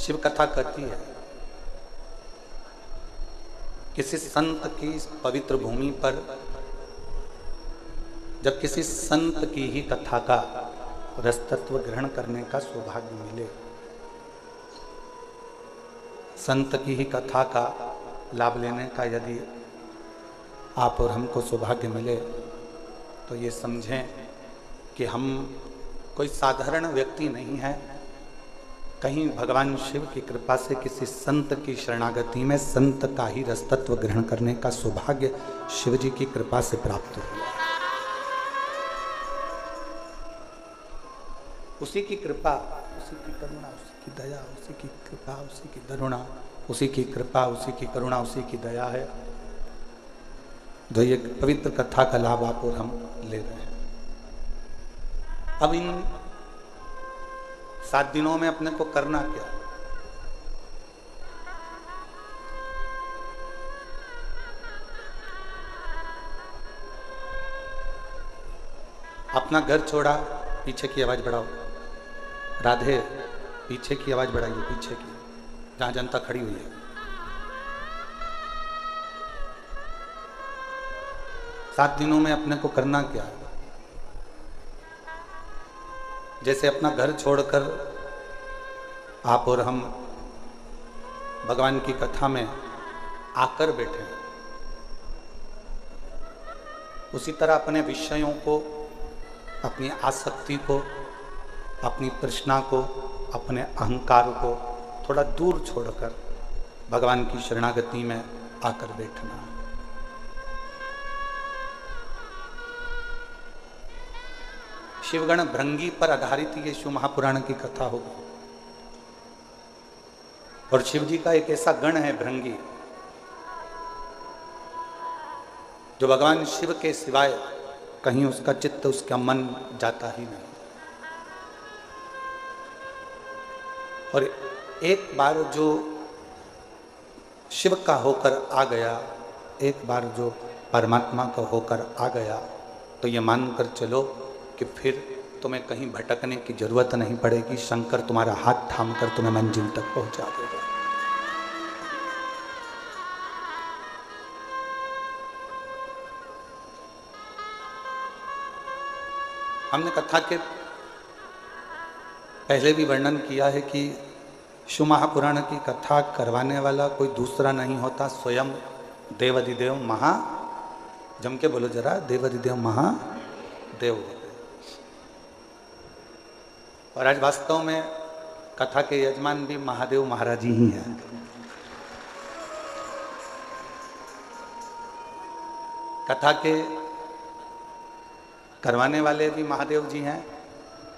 शिव कथा कहती है किसी संत की पवित्र भूमि पर जब किसी संत की ही कथा का रसतत्व ग्रहण करने का सौभाग्य मिले, संत की ही कथा का लाभ लेने का यदि आप और हमको सौभाग्य मिले, तो ये समझें कि हम कोई साधारण व्यक्ति नहीं है। कहीं भगवान शिव की कृपा से किसी संत की शरणागति में संत का ही रसतत्व ग्रहण करने का सौभाग्य शिव जी की कृपा से प्राप्त हुआ। उसी की कृपा, उसी की करुणा, उसी की दया, उसी की कृपा, उसी की करुणा, उसी की कृपा, उसी की करुणा, उसी की दया है जो ये पवित्र कथा का लाभ आप और हम ले रहे हैं। अब इन 7 दिनों में अपने को करना क्या? अपना घर छोड़ा, पीछे की आवाज बढ़ाओ। राधे, पीछे की आवाज बढ़ाइए, पीछे की, जहां जनता खड़ी हुई है। 7 दिनों में अपने को करना क्या है? जैसे अपना घर छोड़कर आप और हम भगवान की कथा में आकर बैठे हैं, उसी तरह अपने विषयों को, अपनी आसक्ति को, अपनी तृष्णा को, अपने अहंकार को थोड़ा दूर छोड़कर भगवान की शरणागति में आकर बैठना है। शिवगण भृंगी पर आधारित ये शिव महापुराण की कथा होगी। और शिव जी का एक ऐसा गण है भृंगी, जो भगवान शिव के सिवाय कहीं उसका चित्त, उसका मन जाता ही नहीं। और एक बार जो शिव का होकर आ गया, एक बार जो परमात्मा का होकर आ गया, तो ये मानकर चलो कि फिर तुम्हें कहीं भटकने की जरूरत नहीं पड़ेगी। शंकर तुम्हारा हाथ थामकर तुम्हें मंजिल तक पहुंचा देगा। हमने कथा के पहले भी वर्णन किया है कि शिव महापुराण की कथा करवाने वाला कोई दूसरा नहीं होता, स्वयं देवाधिदेव महा, जम के बोलो जरा, देवाधिदेव महादेव होते। और आज वास्तव में कथा के यजमान भी महादेव महाराज ही हैं। कथा के करवाने वाले भी महादेव जी हैं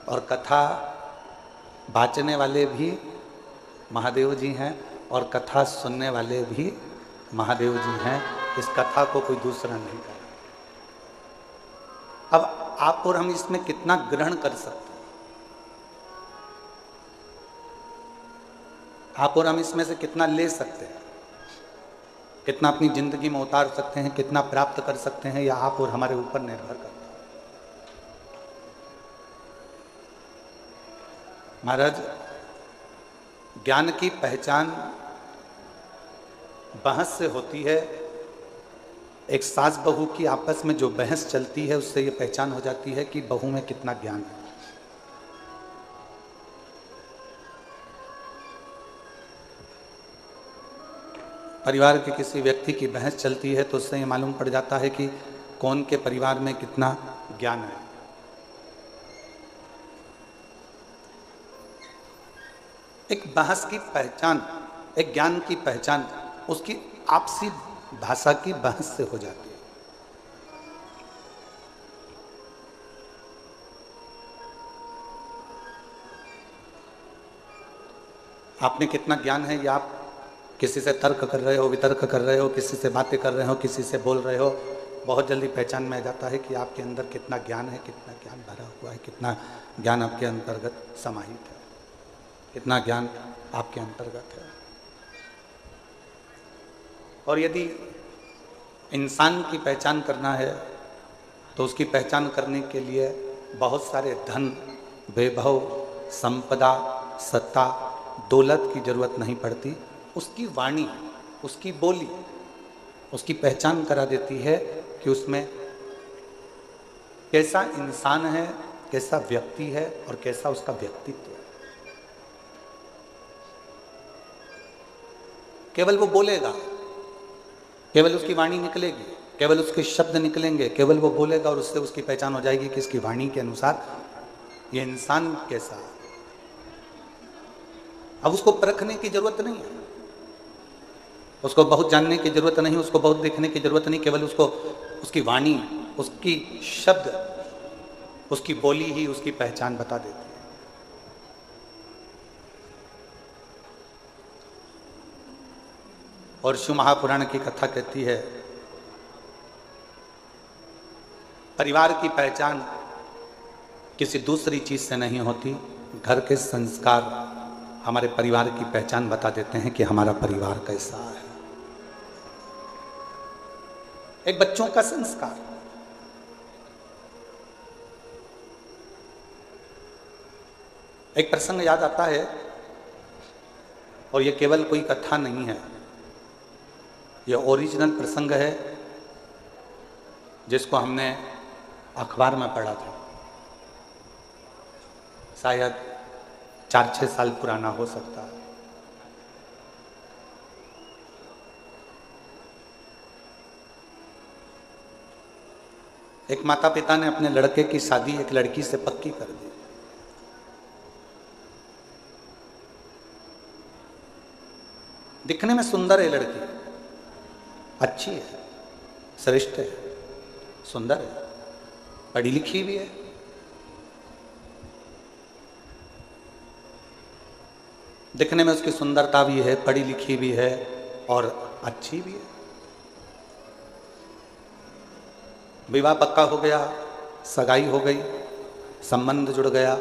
और कथा बाचने वाले भी महादेव जी हैं और कथा सुनने वाले भी महादेव जी हैं। इस कथा को कोई दूसरा नहीं कर। अब आप और हम इसमें कितना ग्रहण कर सकते हैं, आप और हम इसमें से कितना ले सकते हैं, कितना अपनी जिंदगी में उतार सकते हैं, कितना प्राप्त कर सकते हैं, या आप और हमारे ऊपर निर्भर करता है। महाराज, ज्ञान की पहचान बहस से होती है। एक सास बहू की आपस में जो बहस चलती है, उससे ये पहचान हो जाती है कि बहू में कितना ज्ञान है। परिवार के किसी व्यक्ति की बहस चलती है तो उससे ये मालूम पड़ जाता है कि कौन के परिवार में कितना ज्ञान है। एक बहस की पहचान, एक ज्ञान की पहचान उसकी आपसी भाषा की बहस से हो जाती है। आपने कितना ज्ञान है, या आप किसी से तर्क कर रहे हो, वितर्क कर रहे हो, किसी से बातें कर रहे हो, किसी से बोल रहे हो, बहुत जल्दी पहचान में आ जाता है कि आपके अंदर कितना ज्ञान है, कितना ज्ञान भरा हुआ है, कितना ज्ञान आपके अंतर्गत समाहित है, कितना ज्ञान आपके अंतर्गत है। और यदि इंसान की पहचान करना है तो उसकी पहचान करने के लिए बहुत सारे धन, वैभव, संपदा, सत्ता, दौलत की जरूरत नहीं पड़ती, उसकी वाणी, उसकी बोली, उसकी पहचान करा देती है कि उसमें कैसा इंसान है, कैसा व्यक्ति है और कैसा उसका व्यक्तित्व है। केवल वो बोलेगा, केवल उसकी वाणी निकलेगी, केवल उसके शब्द निकलेंगे, केवल वो बोलेगा और उससे उसकी पहचान हो जाएगी कि इसकी वाणी के अनुसार ये इंसान कैसा है। अब उसको परखने की जरूरत नहीं है, उसको बहुत जानने की जरूरत नहीं, उसको बहुत देखने की जरूरत नहीं, केवल उसको उसकी वाणी, उसकी शब्द, उसकी बोली ही उसकी पहचान बता देती है। और शिव महापुराण की कथा कहती है, परिवार की पहचान किसी दूसरी चीज से नहीं होती, घर के संस्कार हमारे परिवार की पहचान बता देते हैं कि हमारा परिवार कैसा है। एक बच्चों का संस्कार, एक प्रसंग याद आता है, और ये केवल कोई कथा नहीं है, ये ओरिजिनल प्रसंग है जिसको हमने अखबार में पढ़ा था, शायद 4-6 साल पुराना हो सकता है। एक माता पिता ने अपने लड़के की शादी एक लड़की से पक्की कर दी। दिखने में सुंदर है लड़की, अच्छी है, श्रेष्ठ है, सुंदर है, पढ़ी लिखी भी है, दिखने में उसकी सुंदरता भी है, पढ़ी लिखी भी है और अच्छी भी है। विवाह पक्का हो गया, सगाई हो गई, संबंध जुड़ गया।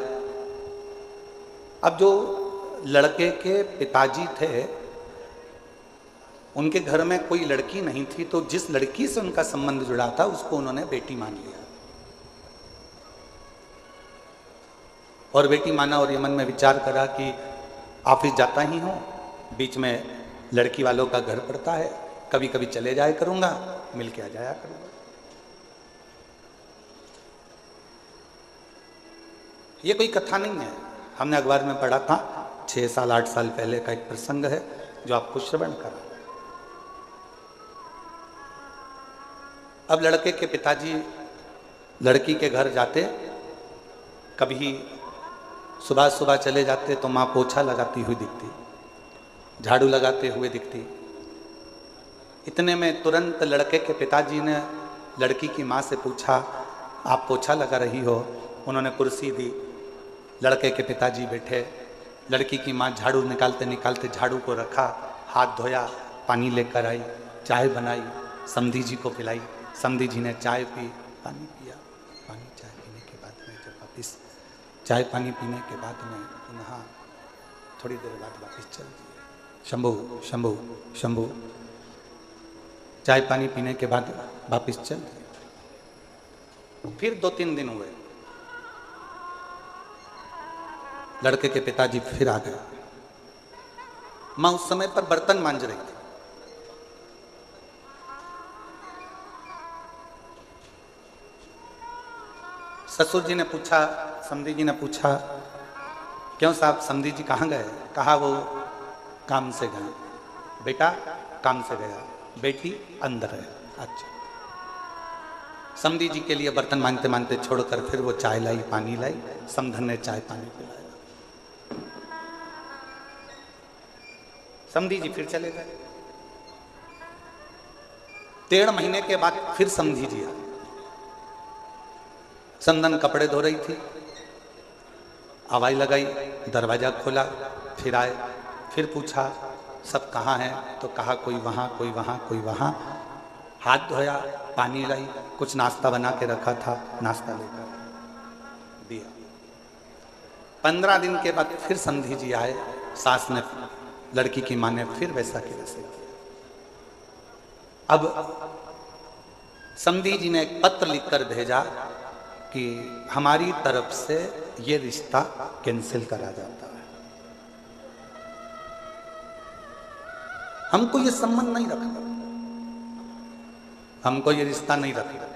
अब जो लड़के के पिताजी थे, उनके घर में कोई लड़की नहीं थी, तो जिस लड़की से उनका संबंध जुड़ा था उसको उन्होंने बेटी मान लिया। और बेटी माना और ये मन में विचार करा कि ऑफिस जाता ही हूँ, बीच में लड़की वालों का घर पड़ता है, कभी कभी चले जाया करूँगा, मिल के आ जाया करूँगा। ये कोई कथा नहीं है, हमने अखबार में पढ़ा था, 6 साल 8 साल पहले का एक प्रसंग है जो आपको श्रवण करा। अब लड़के के पिताजी लड़की के घर जाते, कभी सुबह सुबह चले जाते तो माँ पोछा लगाती हुई दिखती, झाड़ू लगाते हुए दिखती। इतने में तुरंत लड़के के पिताजी ने लड़की की माँ से पूछा, आप पोछा लगा रही हो? उन्होंने कुर्सी दी, लड़के के पिताजी बैठे, लड़की की माँ झाड़ू निकालते निकालते झाड़ू को रखा, हाथ धोया, पानी लेकर आई, चाय बनाई, समधी जी को पिलाई, समधी जी ने चाय पी, पानी पिया। पानी चाय पीने के बाद में जब वापिस चाय पानी पीने के बाद में पुनः थोड़ी देर बाद वापिस चल दिए, शंभू शंभू शंभू। चाय पानी पीने के बाद वापिस चल दिए। फिर 2-3 दिन हुए, लड़के के पिताजी फिर आ गए। माँ उस समय पर बर्तन मांज रही थी। ससुर जी ने पूछा, समधी जी ने पूछा, क्यों साहब समधी जी कहाँ गए? कहा वो काम से गए। बेटा काम से गया, बेटी अंदर है। अच्छा। समधी जी के लिए बर्तन मांजते मांजते छोड़कर फिर वो चाय लाई, पानी लाई, समधन ने चाय पानी पिलाया। समधी जी फिर चले गए। 1.5 महीने के बाद फिर समधी जी आई। समधन कपड़े धो रही थी, आवाज लगाई, दरवाजा खोला, फिर आए, फिर पूछा सब कहाँ हैं? तो कहा कोई वहाँ, कोई वहाँ, कोई वहाँ। हाथ धोया, पानी लाई, कुछ नाश्ता बना के रखा था, नाश्ता लेकर दिया। 15 दिन के बाद फिर समधी जी आए, सास ने, लड़की की माँ ने फिर वैसा के वैसे किया। अब समधी जी ने एक पत्र लिखकर भेजा कि हमारी तरफ से ये रिश्ता कैंसिल करा जाता है। हमको ये संबंध नहीं रखना, हमको ये रिश्ता नहीं रखना।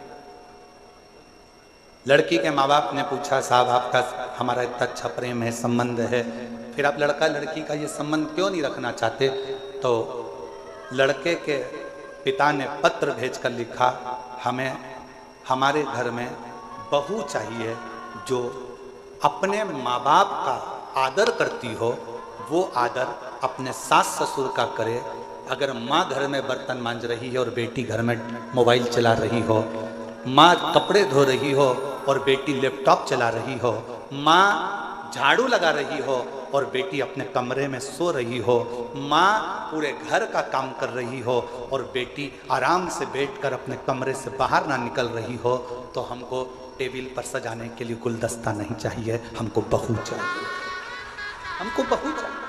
लड़की के माँ बाप ने पूछा, साहब आपका हमारा इतना अच्छा प्रेम है, संबंध है, फिर आप लड़का लड़की का ये संबंध क्यों नहीं रखना चाहते? तो लड़के के पिता ने पत्र भेजकर लिखा, हमें हमारे घर में बहू चाहिए जो अपने माँ बाप का आदर करती हो, वो आदर अपने सास ससुर का करे। अगर माँ घर में बर्तन मांज रही है और बेटी घर में मोबाइल चला रही हो, माँ कपड़े धो रही हो और बेटी लैपटॉप चला रही हो, माँ झाड़ू लगा रही हो और बेटी अपने कमरे में सो रही हो, माँ पूरे घर का काम कर रही हो और बेटी आराम से बैठकर अपने कमरे से बाहर ना निकल रही हो, तो हमको टेबल पर सजाने के लिए गुलदस्ता नहीं चाहिए, हमको बहू चाहिए, हमको बहू चाहिए।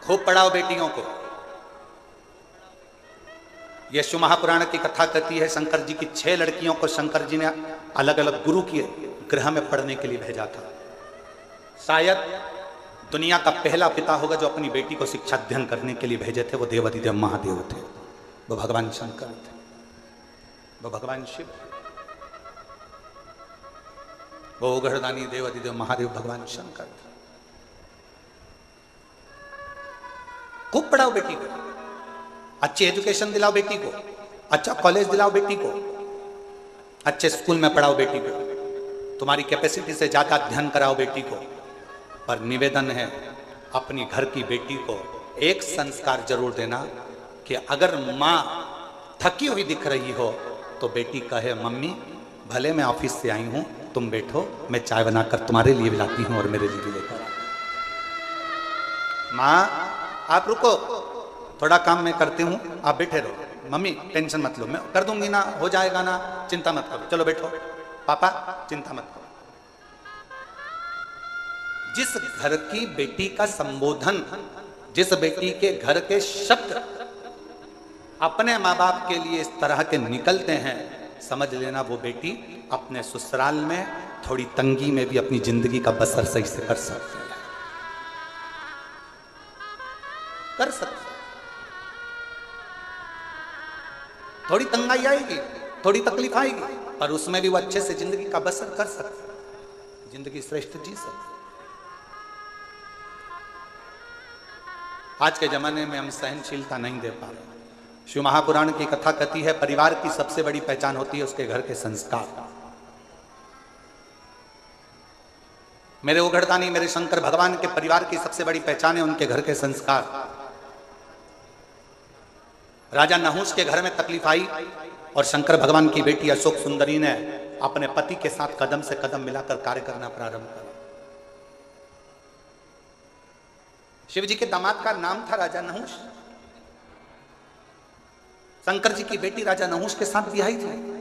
खूब पढ़ाओ बेटियों को। यशु महापुराण की कथा कहती है, शंकर जी की 6 लड़कियों को शंकर जी ने अलग अलग गुरु के गृह में पढ़ने के लिए भेजा था। शायद दुनिया का पहला पिता होगा जो अपनी बेटी को शिक्षा अध्ययन करने के लिए भेजे थे, वो देवाधिदेव महादेव थे, वो भगवान शंकर थे, वो भगवान शिव, वो उघड़दानी देवाधिदेव महादेव भगवान शंकर थे। खूब पढ़ाओ बेटी को, अच्छी एजुकेशन दिलाओ बेटी को, अच्छा कॉलेज दिलाओ बेटी को, अच्छे स्कूल में पढ़ाओ बेटी को, तुम्हारी कैपेसिटी से ज्यादा अध्ययन कराओ बेटी को। पर निवेदन है, अपनी घर की बेटी को एक संस्कार जरूर देना कि अगर माँ थकी हुई दिख रही हो तो बेटी कहे, मम्मी भले मैं ऑफिस से आई हूं, तुम बैठो, मैं चाय बनाकर तुम्हारे लिए भी लाती हूं और मेरे लिए भी लेकर। माँ आप रुको, थोड़ा काम मैं करती हूँ, आप बैठे रहो, मम्मी टेंशन मत लो, मैं कर दूंगी ना, हो जाएगा ना, चिंता मत करो, चलो बैठो, पापा चिंता मत करो। जिस घर की बेटी का संबोधन, जिस बेटी के घर के शब्द अपने माँ बाप के लिए इस तरह के निकलते हैं, समझ लेना वो बेटी अपने ससुराल में थोड़ी तंगी में भी अपनी जिंदगी का बसर सही से कर सकती है, कर सकती है। थोड़ी तंगाई आएगी, थोड़ी तकलीफ आएगी, पर उसमें भी वो अच्छे से जिंदगी का बसर कर सकते, जिंदगी श्रेष्ठ जी सकते। आज के जमाने में हम सहनशीलता नहीं दे पा रहे। शिव महापुराण की कथा कहती है, परिवार की सबसे बड़ी पहचान होती है उसके घर के संस्कार। मेरे उघड़दानी मेरे शंकर भगवान के परिवार की सबसे बड़ी पहचान है उनके घर के संस्कार। राजा नहुष के घर में तकलीफ आई और शंकर भगवान की बेटी अशोक सुंदरी ने अपने पति के साथ कदम से कदम मिलाकर कार्य करना प्रारंभ किया। शिव जी के दामाद का नाम था राजा नहुष। शंकर जी की बेटी राजा नहुष के साथ ब्याही थी।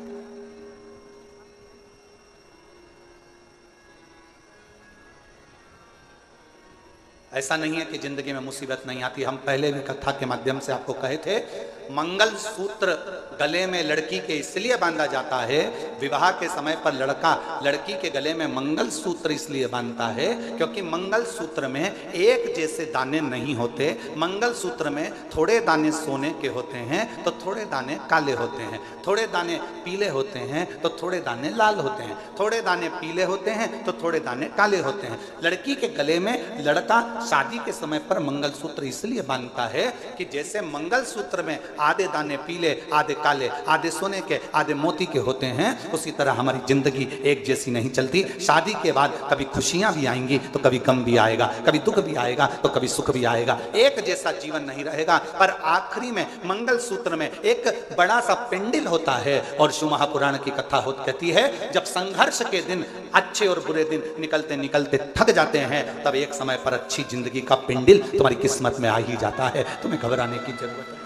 ऐसा नहीं है कि जिंदगी में मुसीबत नहीं आती। हम पहले भी कथा के माध्यम से आपको कहे थे, मंगल सूत्र गले में लड़की के इसलिए बांधा जाता है, विवाह के समय पर लड़का लड़की के गले में मंगल सूत्र इसलिए बांधता है क्योंकि मंगल सूत्र में एक जैसे दाने नहीं होते। मंगल सूत्र में थोड़े दाने सोने के होते हैं तो थोड़े दाने काले होते हैं, थोड़े दाने पीले होते हैं तो थोड़े दाने लाल होते हैं, थोड़े दाने पीले होते हैं तो थोड़े दाने काले होते हैं। लड़की के गले में लड़का शादी के समय पर मंगल सूत्र इसलिए बांधता है कि जैसे मंगल सूत्र में आधे दाने पीले, आधे काले, आधे सोने के, आधे मोती के होते हैं, उसी तरह हमारी जिंदगी एक जैसी नहीं चलती। शादी के बाद कभी खुशियां भी आएंगी तो कभी गम भी आएगा, कभी दुख भी आएगा तो कभी सुख भी आएगा। एक जैसा जीवन नहीं रहेगा। पर आखिरी में मंगल सूत्र में एक बड़ा सा पिंडिल होता है और शिव महापुराण की कथा कहती है, जब संघर्ष के दिन, अच्छे और बुरे दिन निकलते निकलते थक जाते हैं, तब एक समय पर अच्छी जिंदगी का पिंडिल तुम्हारी किस्मत में आ ही जाता है। तुम्हें घबराने की जरूरत है।